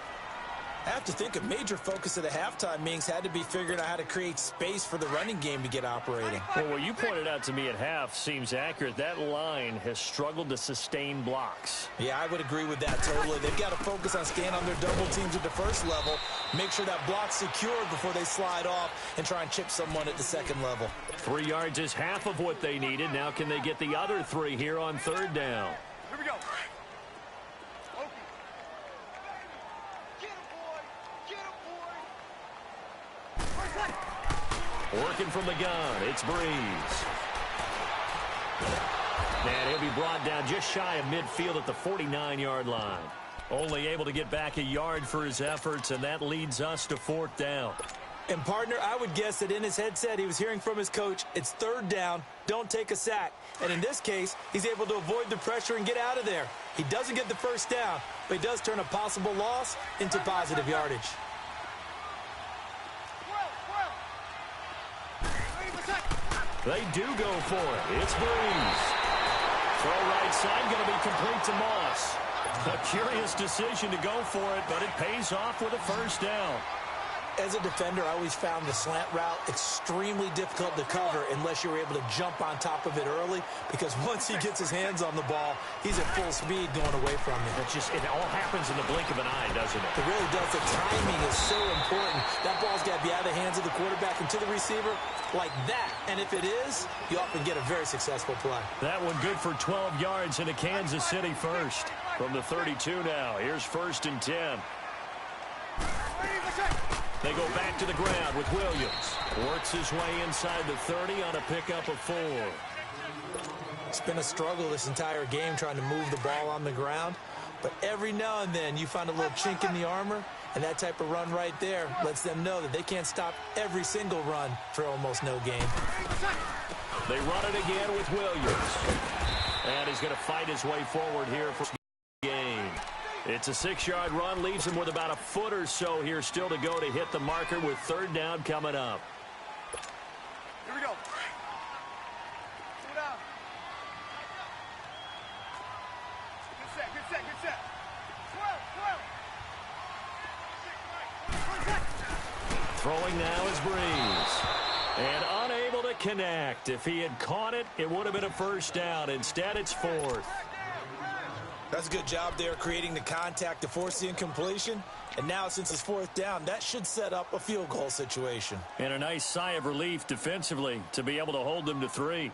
I have to think a major focus of the halftime meetings had to be figuring out how to create space for the running game to get operating. Well, what you pointed out to me at half seems accurate. That line has struggled to sustain blocks. Yeah, I would agree with that totally. They've got to focus on staying on their double teams at the first level, make sure that block's secured before they slide off and try and chip someone at the second level. 3 yards is half of what they needed. Now can they get the other 3 here on third down? Here we go. Working from the gun, it's Breeze. And he'll be brought down just shy of midfield at the 49-yard line. Only able to get back a yard for his efforts, and that leads us to fourth down. And, partner, I would guess that in his headset he was hearing from his coach, it's third down, don't take a sack. And in this case, he's able to avoid the pressure and get out of there. He doesn't get the first down, but he does turn a possible loss into positive yardage. They do go for it. It's Breeze. Throw right side, going to be complete to Moss. A curious decision to go for it, but it pays off with a first down. As a defender, I always found the slant route extremely difficult to cover unless you're able to jump on top of it early, because once he gets his hands on the ball, he's at full speed going away from you. It all happens in the blink of an eye, doesn't it? It really does. The timing is so important. That ball's got to be out of the hands of the quarterback and to the receiver like that. And if it is, you often get a very successful play. That one good for 12 yards into Kansas City first. From the 32 now, here's 1st and 10. They go back to the ground with Williams. Works his way inside the 30 on a pickup of 4. It's been a struggle this entire game trying to move the ball on the ground. But every now and then you find a little chink in the armor, and that type of run right there lets them know that they can't stop every single run for almost no gain. They run it again with Williams. And he's going to fight his way forward here for the game. It's a 6-yard run, leaves him with about a foot or so here still to go to hit the marker with 3rd down coming up. Here we go. Slow down. Good set. Throwing now is Breeze. And unable to connect. If he had caught it, it would have been a 1st down. Instead, it's 4th. That's a good job there creating the contact to force the incompletion. And now since it's 4th down, that should set up a field goal situation. And a nice sigh of relief defensively to be able to hold them to 3.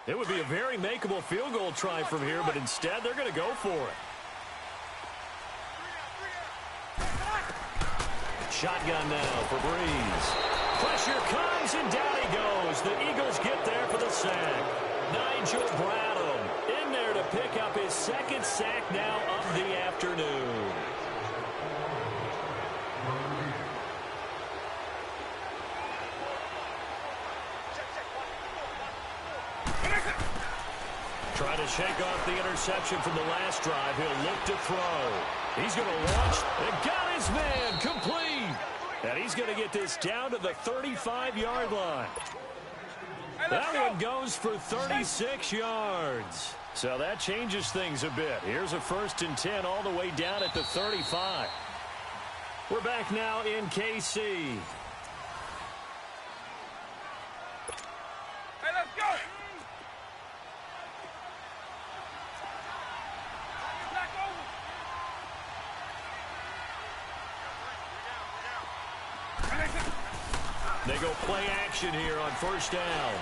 It would be a very makeable field goal try from here, but instead they're going to go for it. Shotgun now for Breeze. Pressure comes, and down he goes. The Eagles get there for the sack. Nigel Bradham in there to pick up his 2nd sack now of the afternoon. Trying to shake off the interception from the last drive. He'll look to throw. He's going to launch and got his man complete. And he's going to get this down to the 35-yard line. That one goes for 36 yards. So that changes things a bit. Here's a 1st and 10 all the way down at the 35. We're back now in KC. Hey, let's go. They go play action here on 1st down.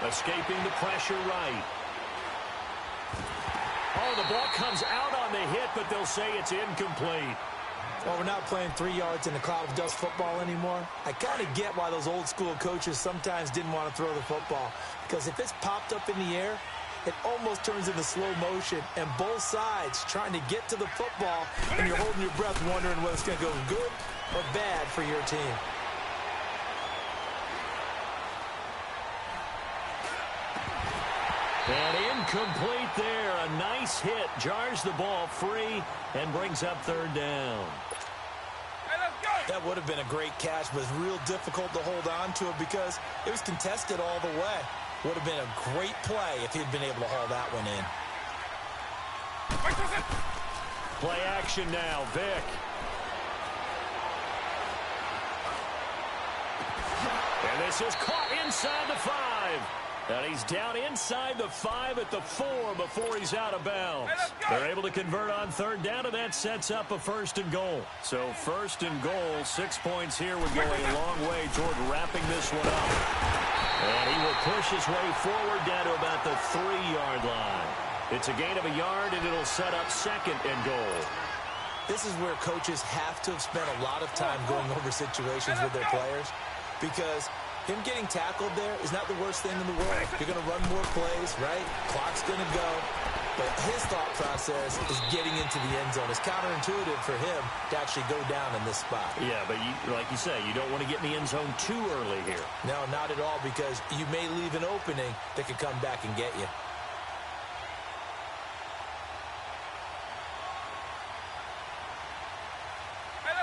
Escaping the pressure right. Oh, the ball comes out on the hit, but they'll say it's incomplete. Well, we're not playing 3 yards in a cloud of dust football anymore. I kind of get why those old school coaches sometimes didn't want to throw the football. Because if it's popped up in the air, it almost turns into slow motion. And both sides trying to get to the football, and you're holding your breath wondering whether it's going to go good or bad for your team. And incomplete there. A nice hit. Jars the ball free and brings up 3rd down. Hey, let's go. That would have been a great catch, but it's real difficult to hold on to it because it was contested all the way. Would have been a great play if he'd been able to haul that one in. Play action now. Vick. And this is caught inside the 5. And he's down inside the 5 at the 4 before he's out of bounds. They're able to convert on 3rd down, and that sets up a 1st and goal. So 1st and goal, 6 points here would go a long way toward wrapping this one up. And he will push his way forward down to about the 3-yard line. It's a gain of a yard, and it'll set up 2nd and goal. This is where coaches have to have spent a lot of time going over situations with their players, because him getting tackled there is not the worst thing in the world. You're going to run more plays, right? Clock's going to go. But his thought process is getting into the end zone. It's counterintuitive for him to actually go down in this spot. Yeah, but like you say, you don't want to get in the end zone too early here. No, not at all, because you may leave an opening that could come back and get you.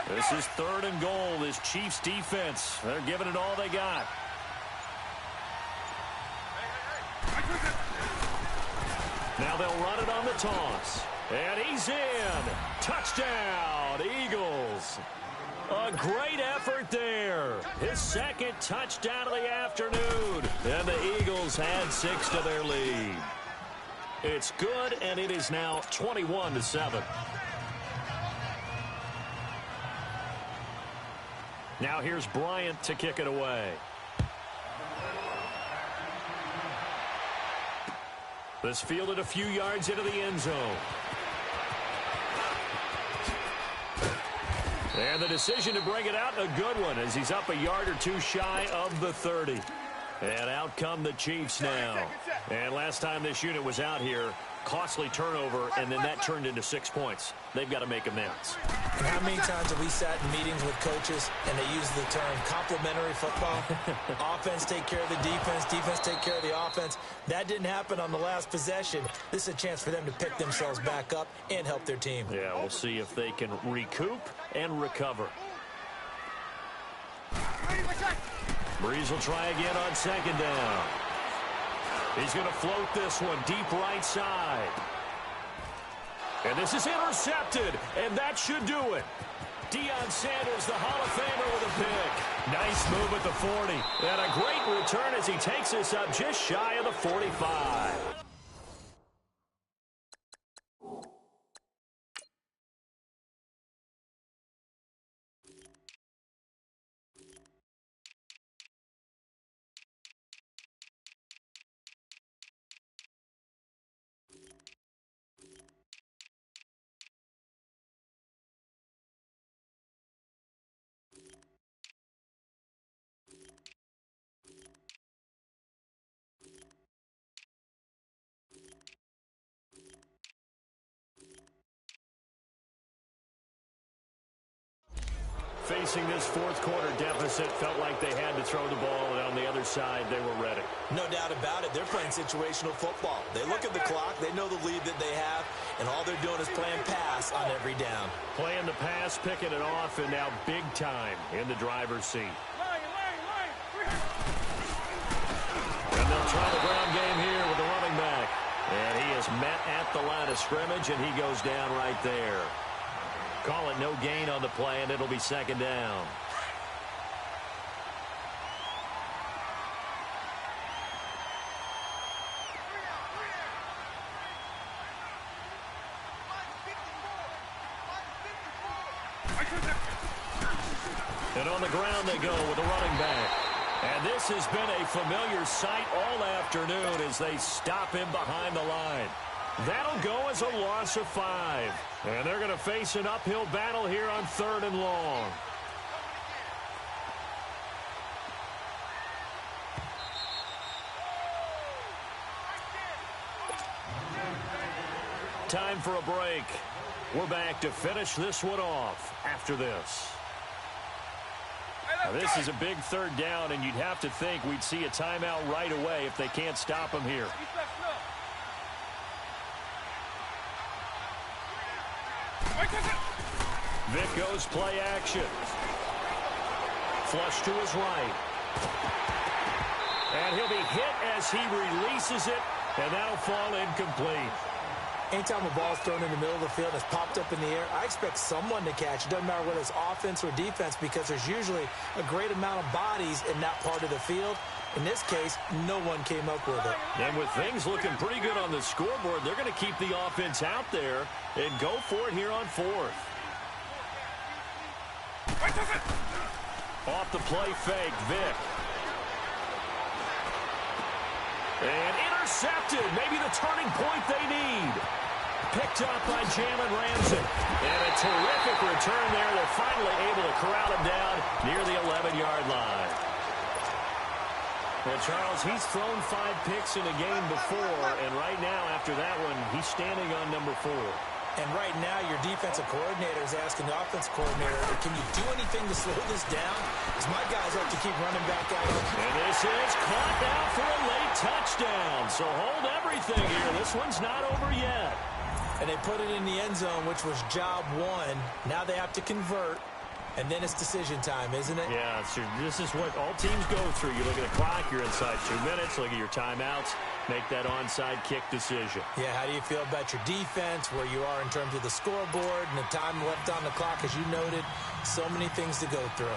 This is 3rd and goal. This Chiefs defense, they're giving it all they got. Now they'll run it on the toss. And he's in. Touchdown, Eagles. A great effort there. His second touchdown of the afternoon. And the Eagles add 6 to their lead. It's good, and it is now 21-7. Now here's Bryant to kick it away. This fielded a few yards into the end zone. And the decision to bring it out, a good one, as he's up a yard or two shy of the 30. And out come the Chiefs now. And last time this unit was out here, costly turnover, and then that turned into 6 points. They've got to make amends. And how many times have we sat in meetings with coaches and they use the term complementary football? Offense take care of the defense, defense take care of the offense. That didn't happen on the last possession. This is a chance for them to pick themselves back up and help their team. Yeah, we'll see if they can recoup and recover. Breeze will try again on second down. He's going to float this one deep right side. And this is intercepted, and that should do it. Deion Sanders, the Hall of Famer, with a pick. Nice move at the 40. And a great return as he takes this up just shy of the 45. Facing this fourth quarter deficit, felt like they had to throw the ball, and on the other side, they were ready. No doubt about it. They're playing situational football. They look at the clock, they know the lead that they have, and all they're doing is playing pass on every down. Playing the pass, picking it off, and now big time in the driver's seat. And they'll try the ground game here with the running back. And he is met at the line of scrimmage, and he goes down right there. Call it no gain on the play, and it'll be second down. And on the ground they go with the running back. And this has been a familiar sight all afternoon as they stop him behind the line. That'll go as a loss of 5. And they're going to face an uphill battle here on 3rd and long. Time for a break. We're back to finish this one off after this. Now, this is a big 3rd down, and you'd have to think we'd see a timeout right away if they can't stop him here. Vic goes play action. Flush to his right. And he'll be hit as he releases it, and that'll fall incomplete. Anytime a ball's thrown in the middle of the field and it's popped up in the air, I expect someone to catch. It doesn't matter whether it's offense or defense because there's usually a great amount of bodies in that part of the field. In this case, no one came up with it. And with things looking pretty good on the scoreboard, they're going to keep the offense out there and go for it here on 4th. Off the play fake, Vic. And intercepted. Maybe the turning point they need. Picked up by Jalen Ramsey. And a terrific return there. They're finally able to corral him down near the 11-yard line. Well, Charles, he's thrown 5 picks in a game before, and right now, after that one, he's standing on number 4. And right now, your defensive coordinator is asking the offensive coordinator, can you do anything to slow this down? Because my guys have to keep running back out. And this is caught now for a late touchdown. So hold everything here. This one's not over yet. And they put it in the end zone, which was job 1. Now they have to convert. And then it's decision time, isn't it? Yeah, so this is what all teams go through. You look at the clock, you're inside 2 minutes, look at your timeouts, make that onside kick decision. Yeah, how do you feel about your defense, where you are in terms of the scoreboard, and the time left on the clock, as you noted? So many things to go through.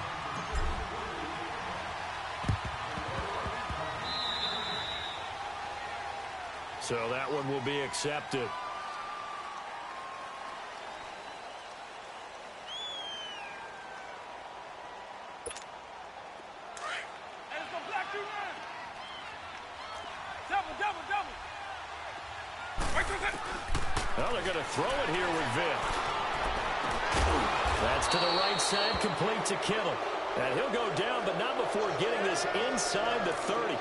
So that one will be accepted. Well, they're going to throw it here with Vick. That's to the right side, complete to Kittle. And he'll go down, but not before getting this inside the 30.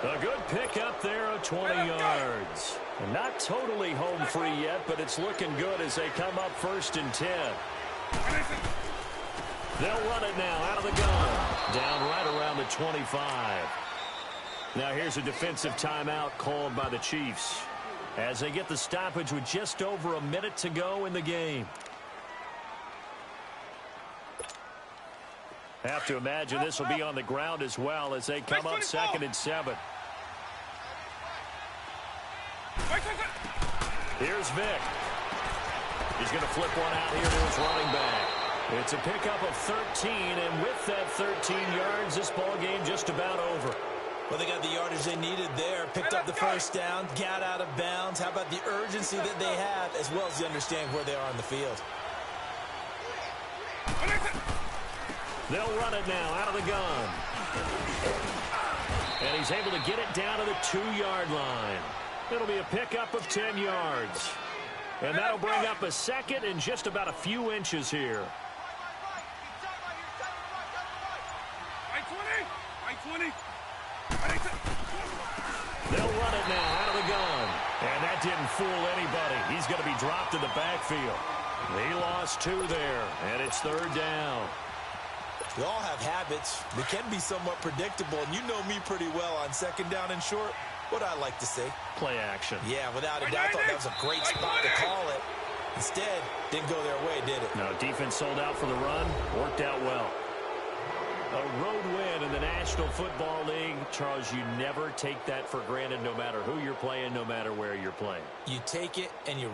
A good pickup there of 20 yards. And not totally home free yet, but it's looking good as they come up 1st and 10. They'll run it now out of the gun. Down right around the 25. Now here's a defensive timeout called by the Chiefs as they get the stoppage with just over a minute to go in the game. Have to imagine this will be on the ground as well as they come up 2nd and 7. Here's Vick. He's going to flip one out here to his running back. It's a pickup of 13, and with that 13 yards, this ball game just about over. Well, they got the yardage they needed there, picked up the first down, got out of bounds. How about the urgency that they have, as well as the understanding where they are on the field? They'll run it now out of the gun. And he's able to get it down to the 2-yard line. It'll be a pickup of 10 yards. And that'll bring up a 2nd and just about a few inches here. They'll run it now out of the gun. And that didn't fool anybody. He's going to be dropped in the backfield. He lost 2 there, and it's 3rd down. We all have habits. They can be somewhat predictable, and you know me pretty well on 2nd down and short. What I like to say. Play action. Yeah, without a doubt. I thought that was a great spot to call it. Instead, didn't go their way, did it? No, defense sold out for the run. Worked out well. A road win in the National Football League. Charles, you never take that for granted no matter who you're playing, no matter where you're playing. You take it and you